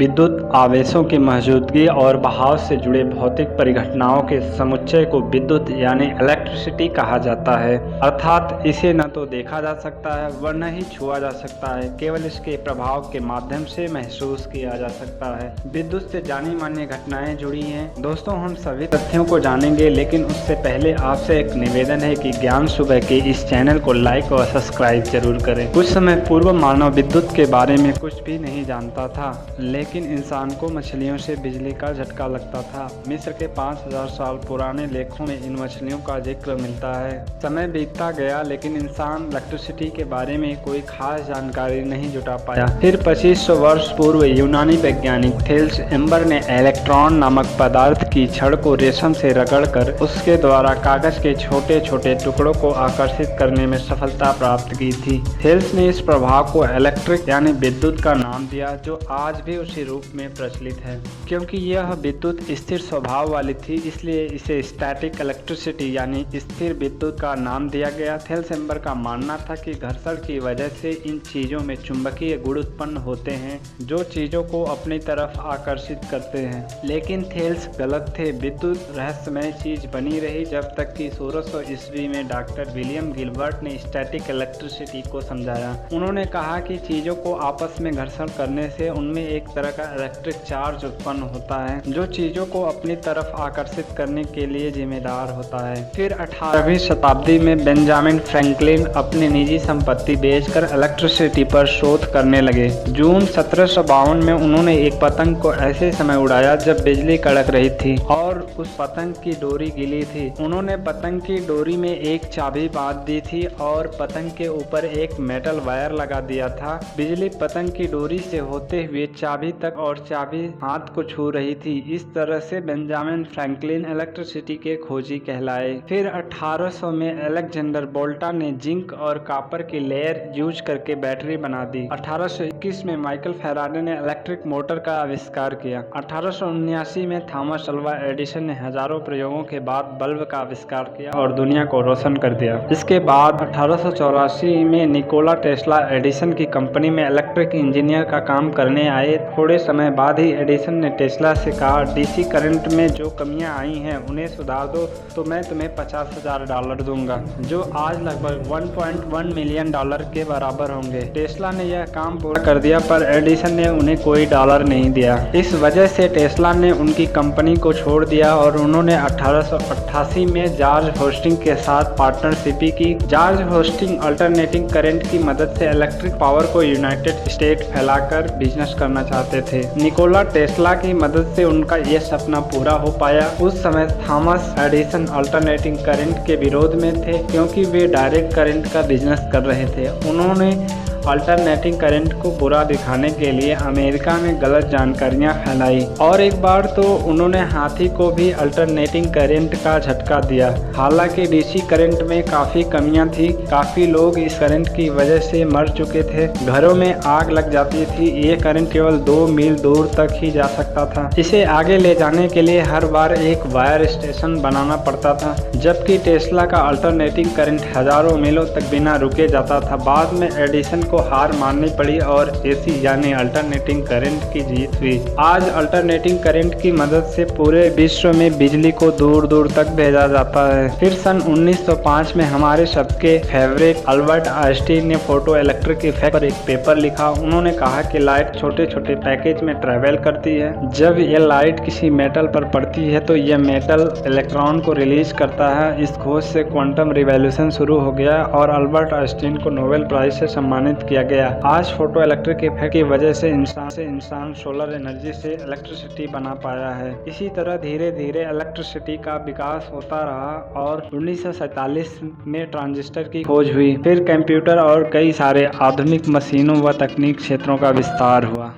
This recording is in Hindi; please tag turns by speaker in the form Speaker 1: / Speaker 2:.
Speaker 1: विद्युत आवेशों की मौजूदगी और बहाव से जुड़े भौतिक परिघटनाओं के समुच्चय को विद्युत यानी इलेक्ट्रिसिटी कहा जाता है। अर्थात इसे न तो देखा जा सकता है व न ही छुआ जा सकता है, केवल इसके प्रभाव के माध्यम से महसूस किया जा सकता है। विद्युत से जानी मानी घटनाएं जुड़ी हैं। दोस्तों, हम सभी तथ्यों को जानेंगे, लेकिन उससे पहले आपसे एक निवेदन है कि ज्ञान सुबह के इस चैनल को लाइक और सब्सक्राइब जरूर करें। कुछ समय पूर्व मानव विद्युत के बारे में कुछ भी नहीं जानता था, लेकिन इंसान को मछलियों से बिजली का झटका लगता था। मिस्र के 5000 साल पुराने लेखों में इन मछलियों का जिक्र मिलता है। समय बीतता गया, लेकिन इंसान इलेक्ट्रिसिटी के बारे में कोई खास जानकारी नहीं जुटा पाया। फिर 2500 वर्ष पूर्व यूनानी वैज्ञानिक थेल्स एम्बर ने इलेक्ट्रॉन नामक पदार्थ की छड़ को रेशम से रगड़कर उसके द्वारा कागज के छोटे छोटे टुकड़ों को आकर्षित करने में सफलता प्राप्त की थी। थेल्स ने इस प्रभाव को इलेक्ट्रिक यानी विद्युत का नाम दिया, जो आज भी उसी रूप में प्रचलित है। क्योंकि यह विद्युत स्थिर स्वभाव वाली थी, इसलिए इसे स्टैटिक इलेक्ट्रिसिटी यानी स्थिर विद्युत का नाम दिया गया। थेल्स एम्बर का मानना था कि घर्षण की वजह से इन चीजों में चुंबकीय गुण उत्पन्न होते हैं, जो चीजों को अपनी तरफ आकर्षित करते हैं। लेकिन थेल्स गलत थे। विद्युत रहस्यमय चीज बनी रही जब तक कि 1600 ईस्वी में डॉक्टर विलियम गिलबर्ट ने स्टैटिक इलेक्ट्रिसिटी को समझाया। उन्होंने कहा कि चीजों को आपस में घर्षण करने से उनमें एक तरह का इलेक्ट्रिक चार्ज उत्पन्न होता है, जो चीजों को अपनी तरफ आकर्षित करने के लिए जिम्मेदार होता है। फिर 18वीं शताब्दी में बेंजामिन फ्रैंकलिन अपनी निजी संपत्ति बेचकर इलेक्ट्रिसिटी पर शोध करने लगे। जून 1752 में उन्होंने एक पतंग को ऐसे समय उड़ाया जब बिजली कड़क रही थी और उस पतंग की डोरी गीली थी। उन्होंने पतंग की डोरी में एक चाबी बांध दी थी और पतंग के ऊपर एक मेटल वायर लगा दिया था। बिजली पतंग की डोरी से होते हुए चाबी तक और चाबी हाथ को छू रही थी। इस तरह से बेंजामिन फ्रैंकलिन इलेक्ट्रिसिटी के खोजी कहलाए। फिर 1800 में अलेक्जेंडर बोल्टा ने जिंक और कॉपर की लेयर यूज करके बैटरी बना दी। 1821 में माइकल फैराडे ने इलेक्ट्रिक मोटर का आविष्कार किया। 1879 में थॉमस अल्वा एडिसन ने हजारों प्रयोगों के बाद बल्ब का आविष्कार किया और दुनिया को रोशन कर दिया। इसके बाद 1884 में निकोला टेस्ला एडिसन की कंपनी में इलेक्ट्रिक इंजीनियर का काम करने आए। थोड़े समय बाद ही एडिसन ने टेस्ला से कहा, डीसी करंट में जो कमियां आई हैं उन्हें सुधार दो तो मैं तुम्हें $50,000 दूंगा, जो आज लगभग $1.1 मिलियन के बराबर होंगे। टेस्ला ने यह काम पूरा कर दिया, पर एडिसन ने उन्हें कोई डॉलर नहीं दिया। इस वजह से टेस्ला ने उनकी कंपनी को छोड़ दिया और उन्होंने 1888 में जॉर्ज होस्टिंग के साथ पार्टनरशिप की। जॉर्ज होस्टिंग अल्टरनेटिंग करंट की मदद से इलेक्ट्रिक पावर को यूनाइटेड स्टेट फैलाकर बिजनेस करना चाहते थे। निकोला टेस्ला की मदद से उनका यह सपना पूरा हो पाया। उस समय थॉमस एडिसन अल्टरनेटिंग करंट के विरोध में थे, क्योंकि वे डायरेक्ट करंट का बिजनेस कर रहे थे। उन्होंने अल्टरनेटिंग करंट को बुरा दिखाने के लिए अमेरिका में गलत जानकारियां फैलाई और एक बार तो उन्होंने हाथी को भी अल्टरनेटिंग करंट का झटका दिया। हालांकि डीसी करंट में काफ़ी कमियां थी। काफ़ी लोग इस करंट की वजह से मर चुके थे। घरों में आग लग जाती थी। ये करंट केवल 2 मील दूर तक ही जा सकता था। इसे आगे ले जाने के लिए हर बार एक वायर स्टेशन बनाना पड़ता था, जबकि टेस्ला का अल्टरनेटिंग करंट हजारों मीलों तक बिना रुके जाता था। बाद में एडिसन को हार माननी पड़ी और एसी यानी अल्टरनेटिंग करंट की जीत हुई। आज अल्टरनेटिंग करंट की मदद से पूरे विश्व में बिजली को दूर दूर तक भेजा जाता है। फिर सन 1905 में हमारे सबके फेवरेट अल्बर्ट आइंस्टीन ने फोटो इलेक्ट्रिक इफेक्ट पर एक पेपर लिखा। उन्होंने कहा कि लाइट छोटे छोटे पैकेज में ट्रेवल करती है। जब यह लाइट किसी मेटल पर पड़ती है तो यह मेटल इलेक्ट्रॉन को रिलीज करता है। इस खोज से क्वांटम रिवॉल्यूशन शुरू हो गया और अल्बर्ट आइंस्टीन को नोबेल प्राइज से सम्मानित किया गया। आज फोटो इलेक्ट्रिक इफेक्ट की वजह से इंसान सोलर एनर्जी से इलेक्ट्रिसिटी बना पाया है। इसी तरह धीरे धीरे इलेक्ट्रिसिटी का विकास होता रहा और 1947 में ट्रांजिस्टर की खोज हुई। फिर कंप्यूटर और कई सारे आधुनिक मशीनों व तकनीक क्षेत्रों का विस्तार हुआ।